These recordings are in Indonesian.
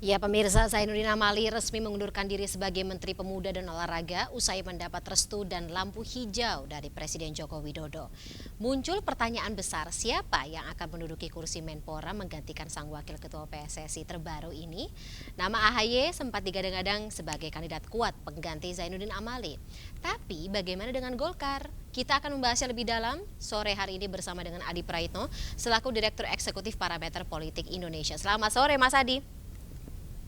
Ya, pemirsa, Zainuddin Amali resmi mengundurkan diri sebagai Menteri Pemuda dan Olahraga usai mendapat restu dan lampu hijau dari Presiden Joko Widodo. Muncul pertanyaan besar, siapa yang akan menduduki kursi Menpora menggantikan sang wakil ketua PSSI terbaru ini? Nama AHY sempat digadang-gadang sebagai kandidat kuat pengganti Zainuddin Amali. Tapi bagaimana dengan Golkar? Kita akan membahasnya lebih dalam sore hari ini bersama dengan Adi Praitno selaku Direktur Eksekutif Parameter Politik Indonesia. Selamat sore Mas Adi.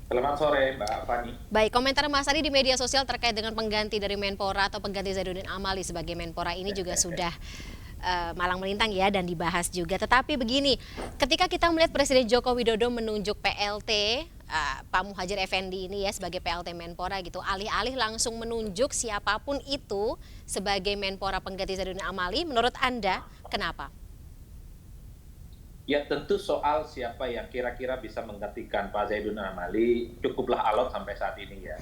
Selamat sore, Mbak Fani. Baik, komentar Mas Adi di media sosial terkait dengan pengganti dari Menpora atau pengganti Zainuddin Amali sebagai Menpora ini juga sudah malang melintang ya dan dibahas juga. Tetapi begini, ketika kita melihat Presiden Joko Widodo menunjuk PLT Pak Muhadjir Effendi ini ya sebagai PLT Menpora gitu, alih-alih langsung menunjuk siapapun itu sebagai Menpora pengganti Zainuddin Amali, menurut Anda kenapa? Ya tentu soal siapa yang kira-kira bisa menggantikan Pak Zainuddin Amali cukuplah alot sampai saat ini ya.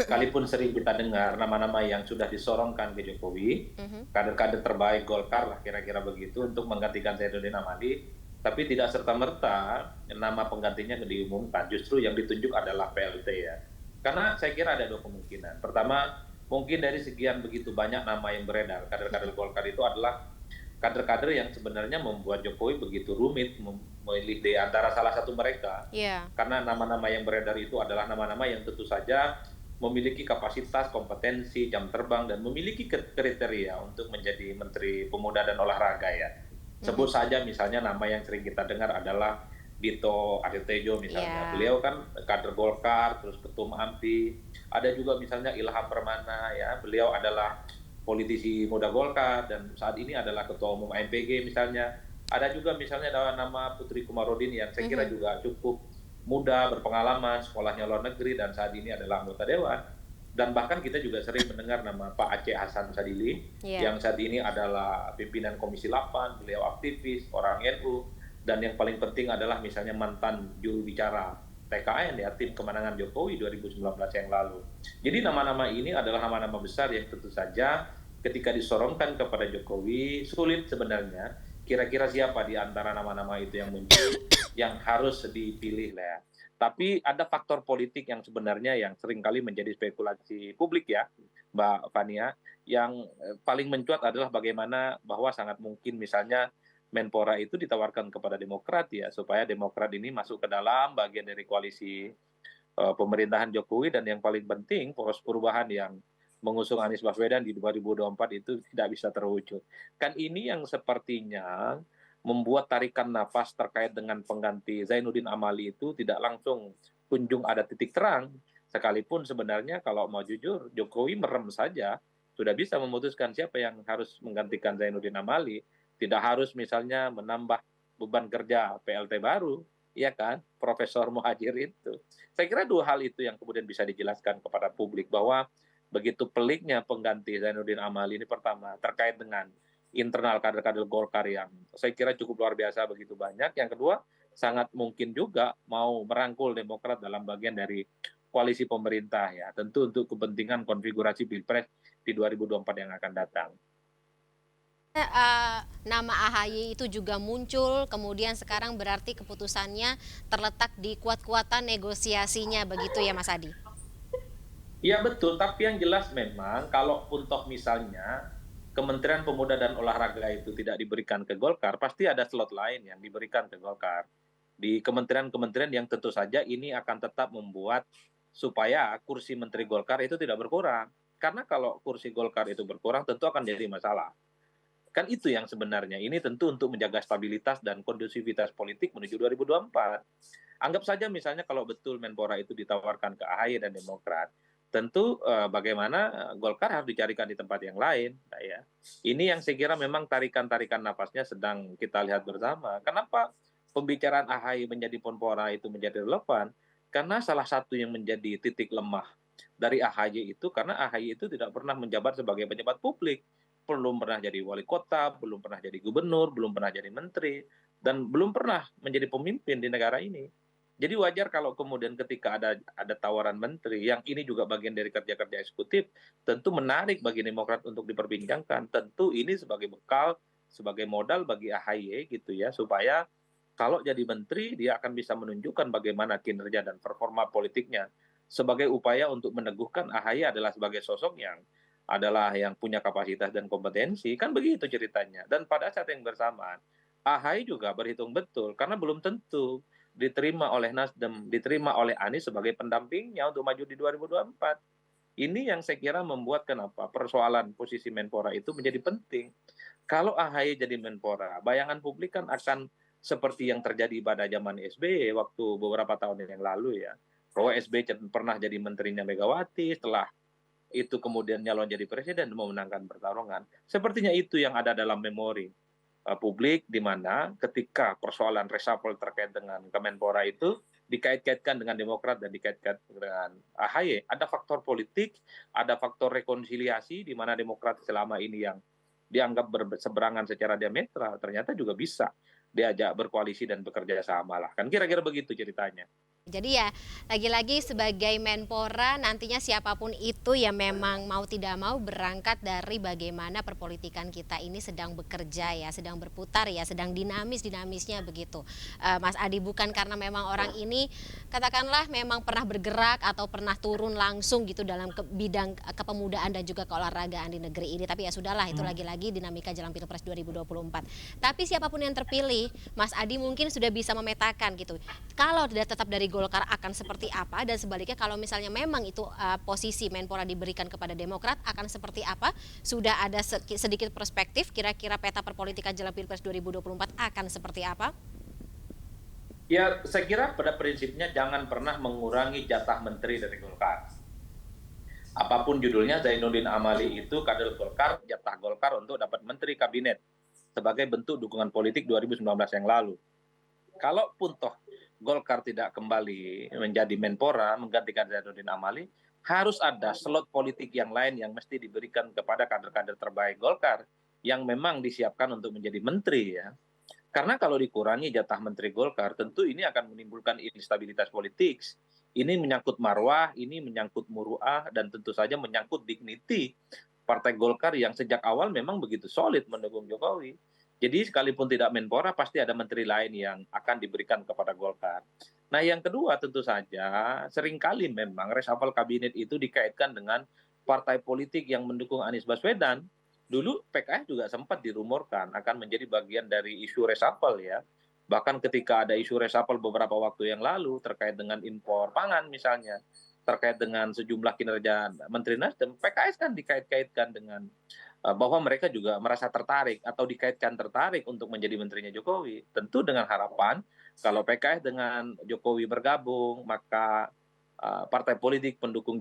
Sekalipun sering kita dengar nama-nama yang sudah disorongkan ke Jokowi, kader-kader terbaik Golkar lah kira-kira begitu untuk menggantikan Zainuddin Amali, tapi tidak serta-merta nama penggantinya diumumkan. Justru yang ditunjuk adalah PLT ya. Karena saya kira ada dua kemungkinan. Pertama, mungkin dari sekian begitu banyak nama yang beredar, kader-kader Golkar itu adalah kader-kader yang sebenarnya membuat Jokowi begitu rumit memilih di antara salah satu mereka. Ya. Karena nama-nama yang beredar itu adalah nama-nama yang tentu saja memiliki kapasitas, kompetensi, jam terbang, dan memiliki kriteria untuk menjadi Menteri Pemuda dan Olahraga ya. Sebut saja misalnya nama yang sering kita dengar adalah Dito Aryo misalnya. Ya. Beliau kan kader Golkar, terus ketum AMPI. Ada juga misalnya Ilham Permana ya. Beliau adalah politisi muda Golkar dan saat ini adalah ketua umum AMPG misalnya. Ada juga misalnya nama Putri Komarudin yang saya kira juga cukup muda, berpengalaman, sekolahnya luar negeri dan saat ini adalah anggota dewan. Dan bahkan kita juga sering mendengar nama Pak Aceh Hasan Sadili Ya. yang saat ini adalah pimpinan Komisi 8, beliau aktivis, orang NU, dan yang paling penting adalah misalnya mantan juru bicara TKN ya, tim kemenangan Jokowi 2019 yang lalu. Jadi nama-nama ini adalah nama-nama besar yang tentu saja ketika disorongkan kepada Jokowi, sulit sebenarnya kira-kira siapa di antara nama-nama itu yang muncul yang harus dipilih lah ya. Tapi ada faktor politik yang sebenarnya yang seringkali menjadi spekulasi publik ya, Mbak Fania, yang paling mencuat adalah bagaimana bahwa sangat mungkin misalnya Menpora itu ditawarkan kepada Demokrat ya, supaya Demokrat ini masuk ke dalam bagian dari koalisi pemerintahan Jokowi dan yang paling penting poros perubahan yang mengusung Anies Baswedan di 2024 itu tidak bisa terwujud. Kan ini yang sepertinya membuat tarikan nafas terkait dengan pengganti Zainuddin Amali itu tidak langsung kunjung ada titik terang. Sekalipun sebenarnya kalau mau jujur, Jokowi merem saja, sudah bisa memutuskan siapa yang harus menggantikan Zainuddin Amali. Tidak harus misalnya menambah beban kerja PLT baru, ya kan, Profesor Muhajir itu. Saya kira dua hal itu yang kemudian bisa dijelaskan kepada publik bahwa begitu peliknya pengganti Zainuddin Amali ini pertama terkait dengan internal kader-kader Golkar yang saya kira cukup luar biasa begitu banyak. Yang kedua, sangat mungkin juga mau merangkul Demokrat dalam bagian dari koalisi pemerintah ya, tentu untuk kepentingan konfigurasi Pilpres di 2024 yang akan datang. Nama AHY itu juga muncul, kemudian sekarang berarti keputusannya terletak di kuat-kuatan negosiasinya begitu ya Mas Adi? Iya betul, tapi yang jelas memang kalau toh misalnya Kementerian Pemuda dan Olahraga itu tidak diberikan ke Golkar, pasti ada slot lain yang diberikan ke Golkar. Di kementerian-kementerian yang tentu saja ini akan tetap membuat supaya kursi Menteri Golkar itu tidak berkurang. Karena kalau kursi Golkar itu berkurang tentu akan jadi masalah. Kan itu yang sebenarnya. Ini tentu untuk menjaga stabilitas dan kondusivitas politik menuju 2024. Anggap saja misalnya kalau betul Menpora itu ditawarkan ke AHY dan Demokrat, tentu bagaimana Golkar harus dicarikan di tempat yang lain. Nah, ya. Ini yang saya kira memang tarikan-tarikan napasnya sedang kita lihat bersama. Kenapa pembicaraan AHY menjadi Menpora itu menjadi relevan? Karena salah satu yang menjadi titik lemah dari AHY itu karena AHY itu tidak pernah menjabat sebagai pejabat publik, belum pernah jadi wali kota, belum pernah jadi gubernur, belum pernah jadi menteri, dan belum pernah menjadi pemimpin di negara ini. Jadi wajar kalau kemudian ketika ada tawaran menteri yang ini juga bagian dari kerja-kerja eksekutif, tentu menarik bagi Demokrat untuk diperbincangkan. Tentu ini sebagai bekal, sebagai modal bagi AHY gitu ya, supaya Kalau jadi menteri, dia akan bisa menunjukkan bagaimana kinerja dan performa politiknya sebagai upaya untuk meneguhkan AHY adalah sebagai sosok yang punya kapasitas dan kompetensi, kan begitu ceritanya. Dan pada saat yang bersamaan, AHY juga berhitung betul karena belum tentu diterima oleh Nasdem, diterima oleh Anies sebagai pendampingnya untuk maju di 2024. Ini yang saya kira membuat kenapa persoalan posisi Menpora itu menjadi penting. Kalau AHY jadi Menpora, bayangan publik kan akan seperti yang terjadi pada zaman SBY waktu beberapa tahun yang lalu ya. Bahwa SBY pernah jadi menterinya Megawati, setelah itu kemudian nyalon jadi presiden memenangkan pertarungan. Sepertinya itu yang ada dalam memori publik, di mana ketika persoalan reshuffle terkait dengan Kemenpora itu dikait-kaitkan dengan Demokrat dan dikait-kaitkan dengan AHY. Ada faktor politik, ada faktor rekonsiliasi di mana Demokrat selama ini yang dianggap berseberangan secara diametral, ternyata juga bisa diajak berkoalisi dan bekerja sama lah. Kan kira-kira begitu ceritanya. Jadi ya lagi-lagi sebagai Menpora nantinya siapapun itu ya memang mau tidak mau berangkat dari bagaimana perpolitikan kita ini sedang bekerja ya, sedang berputar ya, sedang dinamisnya begitu. Mas Adi, bukan karena memang orang ini katakanlah memang pernah bergerak atau pernah turun langsung gitu dalam bidang kepemudaan dan juga keolahragaan di negeri ini, tapi ya sudahlah, itu lagi-lagi dinamika jelang Pilpres 2024. Tapi siapapun yang terpilih, Mas Adi mungkin sudah bisa memetakan gitu. Kalau tidak tetap dari Golkar akan seperti apa, dan sebaliknya kalau misalnya memang itu posisi Menpora diberikan kepada Demokrat akan seperti apa, sudah ada sedikit perspektif kira-kira peta perpolitikan jelang Pilpres 2024 akan seperti apa? Ya, saya kira pada prinsipnya jangan pernah mengurangi jatah menteri dari Golkar. Apapun judulnya, Zainuddin Amali itu kader Golkar, jatah Golkar untuk dapat menteri kabinet sebagai bentuk dukungan politik 2019 yang lalu. Kalaupun toh Golkar tidak kembali menjadi Menpora menggantikan Zainuddin Amali, harus ada slot politik yang lain yang mesti diberikan kepada kader-kader terbaik Golkar yang memang disiapkan untuk menjadi menteri ya. Karena kalau dikurangi jatah menteri Golkar, tentu ini akan menimbulkan instabilitas politik. Ini menyangkut marwah, ini menyangkut muruah, dan tentu saja menyangkut dignity Partai Golkar yang sejak awal memang begitu solid mendukung Jokowi. Jadi sekalipun tidak Menpora, pasti ada menteri lain yang akan diberikan kepada Golkar. Nah yang kedua tentu saja, seringkali memang reshuffle kabinet itu dikaitkan dengan partai politik yang mendukung Anies Baswedan. Dulu PKS juga sempat dirumorkan akan menjadi bagian dari isu reshuffle ya. Bahkan ketika ada isu reshuffle beberapa waktu yang lalu terkait dengan impor pangan misalnya, terkait dengan sejumlah kinerja Menteri Nasdem, PKS kan dikait-kaitkan dengan bahwa mereka juga merasa tertarik atau dikaitkan tertarik untuk menjadi menterinya Jokowi. Tentu dengan harapan kalau PKS dengan Jokowi bergabung, maka partai politik pendukung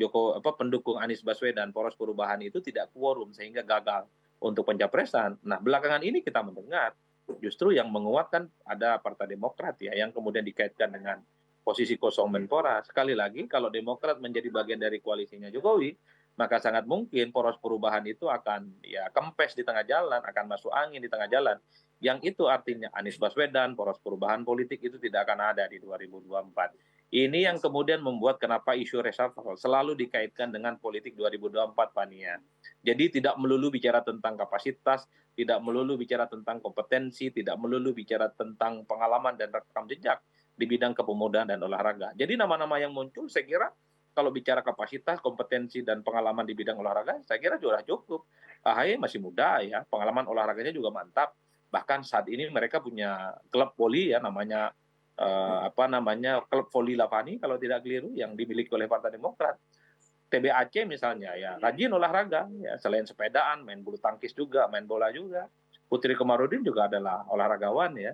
pendukung Anies Baswedan, poros perubahan itu tidak quorum sehingga gagal untuk pencapresan. Nah, belakangan ini kita mendengar justru yang menguatkan ada Partai Demokrat ya yang kemudian dikaitkan dengan posisi kosong Menpora. Sekali lagi kalau Demokrat menjadi bagian dari koalisinya Jokowi, maka sangat mungkin poros perubahan itu akan ya kempes di tengah jalan, akan masuk angin di tengah jalan. Yang itu artinya Anies Baswedan, poros perubahan politik itu tidak akan ada di 2024. Ini yang kemudian membuat kenapa isu reshuffle selalu dikaitkan dengan politik 2024, Fania. Jadi tidak melulu bicara tentang kapasitas, tidak melulu bicara tentang kompetensi, tidak melulu bicara tentang pengalaman dan rekam jejak di bidang kepemudaan dan olahraga. Jadi nama-nama yang muncul saya kira kalau bicara kapasitas, kompetensi, dan pengalaman di bidang olahraga, saya kira sudah cukup. AHY masih muda ya, pengalaman olahraganya juga mantap. Bahkan saat ini mereka punya klub voli ya, namanya klub voli Lavani kalau tidak keliru yang dimiliki oleh Partai Demokrat. TBAC misalnya ya, rajin olahraga ya, selain sepedaan, main bulu tangkis juga, main bola juga. Putri Komarudin juga adalah olahragawan ya.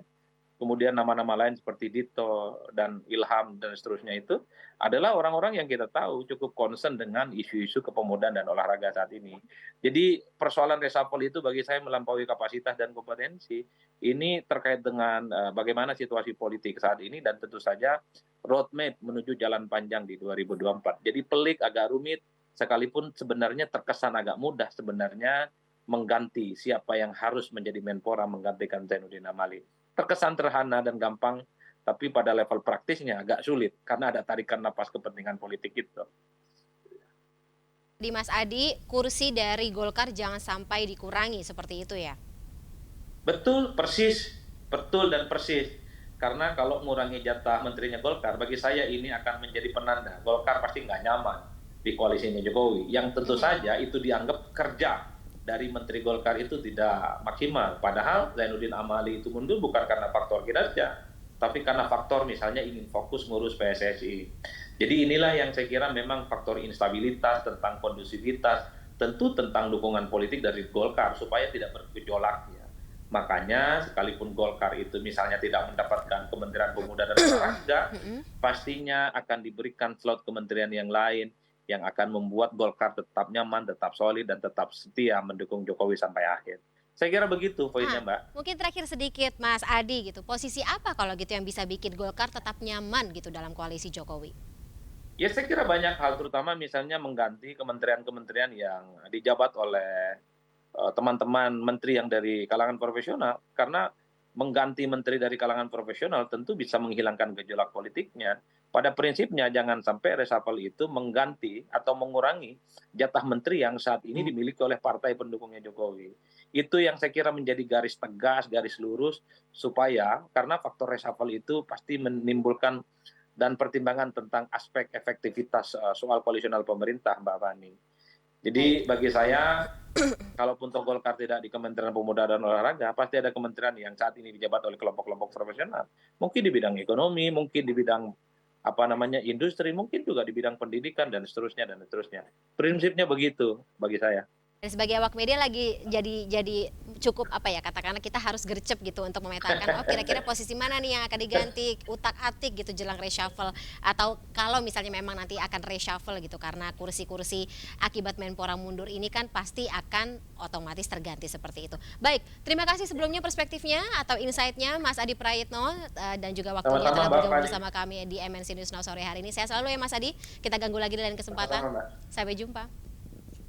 Kemudian nama-nama lain seperti Dito dan Ilham dan seterusnya itu adalah orang-orang yang kita tahu cukup concern dengan isu-isu kepemudaan dan olahraga saat ini. Jadi persoalan reshuffle itu bagi saya melampaui kapasitas dan kompetensi. Ini terkait dengan bagaimana situasi politik saat ini dan tentu saja roadmap menuju jalan panjang di 2024. Jadi pelik, agak rumit, sekalipun sebenarnya terkesan agak mudah sebenarnya mengganti siapa yang harus menjadi Menpora menggantikan Zainuddin Amali. Terkesan sederhana dan gampang, tapi pada level praktisnya agak sulit karena ada tarikan napas kepentingan politik itu. Di Mas Adi, kursi dari Golkar jangan sampai dikurangi seperti itu ya? Betul, persis, betul dan persis. Karena kalau mengurangi jatah menterinya Golkar, bagi saya ini akan menjadi penanda Golkar pasti nggak nyaman di koalisinya Jokowi. Yang tentu Mhm. saja itu dianggap kerja dari Menteri Golkar itu tidak maksimal. Padahal Zainuddin Amali itu mundur bukan karena faktor kinerja, tapi karena faktor misalnya ingin fokus ngurus PSSI. Jadi inilah yang saya kira memang faktor instabilitas, tentang kondusivitas, tentu tentang dukungan politik dari Golkar supaya tidak bergejolak ya. Makanya sekalipun Golkar itu misalnya tidak mendapatkan Kementerian Pemuda dan Olahraga, Mhm. pastinya akan diberikan slot kementerian yang lain yang akan membuat Golkar tetap nyaman, tetap solid, dan tetap setia mendukung Jokowi sampai akhir. Saya kira begitu poinnya, Ah, Mbak. mungkin terakhir sedikit Mas Adi gitu, posisi apa kalau gitu yang bisa bikin Golkar tetap nyaman gitu dalam koalisi Jokowi? Ya saya kira banyak hal, terutama misalnya mengganti kementerian-kementerian yang dijabat oleh teman-teman menteri yang dari kalangan profesional, karena mengganti menteri dari kalangan profesional tentu bisa menghilangkan gejolak politiknya. Pada prinsipnya jangan sampai reshuffle itu mengganti atau mengurangi jatah menteri yang saat ini dimiliki oleh partai pendukungnya Jokowi. Itu yang saya kira menjadi garis tegas, garis lurus, supaya karena faktor reshuffle itu pasti menimbulkan dan pertimbangan tentang aspek efektivitas soal koalisional pemerintah, Mbak Fani. Baik. Jadi bagi saya, kalaupun toh Golkar tidak di Kementerian Pemuda dan Olahraga, pasti ada kementerian yang saat ini dijabat oleh kelompok-kelompok profesional. Mungkin di bidang ekonomi, mungkin di bidang apa namanya industri, mungkin juga di bidang pendidikan dan seterusnya dan seterusnya. Prinsipnya begitu bagi saya. Dan sebagai awak media lagi jadi cukup apa ya, katakanlah kita harus gercep gitu untuk memetakan oh kira-kira posisi mana nih yang akan diganti utak-atik gitu jelang reshuffle, atau kalau misalnya memang nanti akan reshuffle gitu karena kursi-kursi akibat Menpora mundur ini kan pasti akan otomatis terganti seperti itu. Baik, terima kasih sebelumnya perspektifnya atau insight-nya Mas Adi Prayitno, dan juga waktunya Sama-sama telah Mbak bergabung Fani. bersama kami di MNC News Now sore hari ini. Saya selalu ya Mas Adi, kita ganggu lagi di lain Sama-sama kesempatan. Mbak. Sampai jumpa.